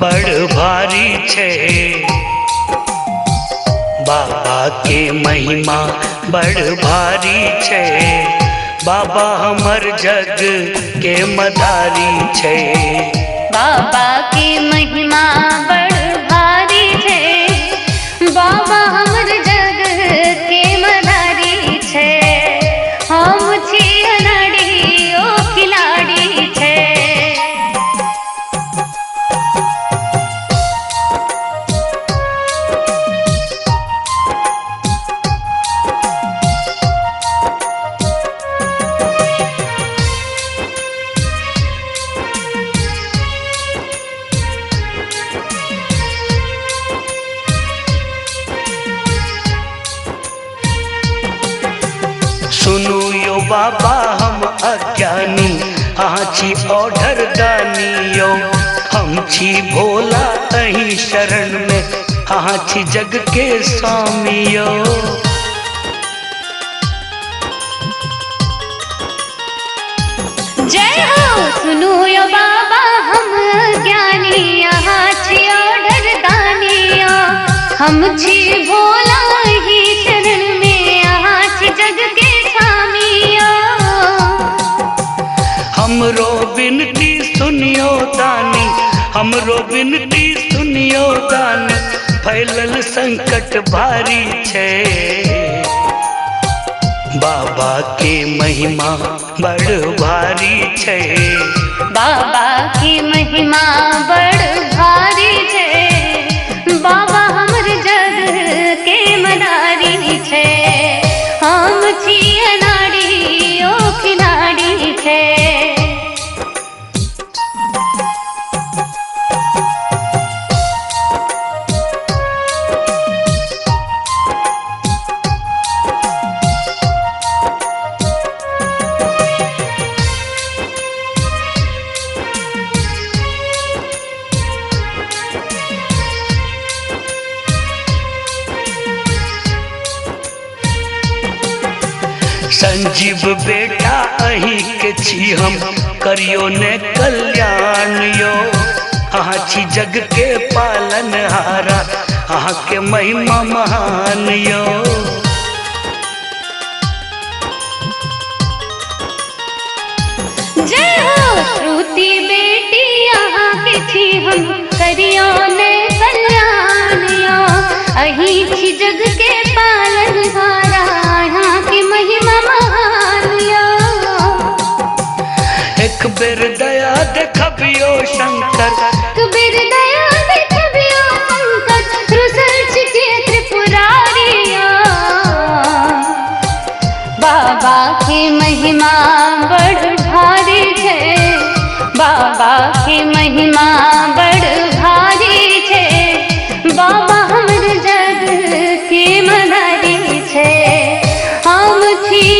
बड़ भारी छे। बाबा के महिमा बड़ भारी छे। बाबा हमर जग के मदारी छे। बाबा की महिमा बड़ भारी छे। बाबा हमर जग के मदारी छे। हम छी अनाड़ी ओ खिलाड़ी छे। सुनु यो बाबा हम अज्ञानी, अहाँ छी ऑर्डर दानी यो। हम छी भोला अहीं शरण में, अहाँ छी जग के स्वामी यो। जय हो सुनो यो बाबा हम ज्ञानी, यहाँ छी ऑर्डर दानिया। हम छी भोला ही शरण में, यहाँ छी जग के स्वामिया। हमरो विनती सुनियो दानी, हमरो विनती सुनियो दानी। फैलल संकट भारी छे। बाबा के महिमा बड़ भारी छे। बाबा की महिमा बड़ भारी छे। बाबा हमर जग के मदारी छे। हम छी अनाड़ी ओ खिलाड़ी छे। संजीव बेटा अहीं के छी हम, करियो ने कल्याण यो। अहाँ छी जग के पालन हारा, अहाँ के महिमा महान यो। जय हो श्रुति बेटी यहाँ के छी हम, करियो ने कल्याण यो। अहीं छी जग के पालन हारा, यहाँ की महिमा महान यो। एक बेर दया देखबियो शंकर, एक बेर दया देखबियो शंकर। रुसल छिके त्रिपुरारिया। बाबा की महिमा बड़ भारी छे। बाबा की महिमा बड़ भारी छे। बाबा हमर जग के मदारी छे। हम छी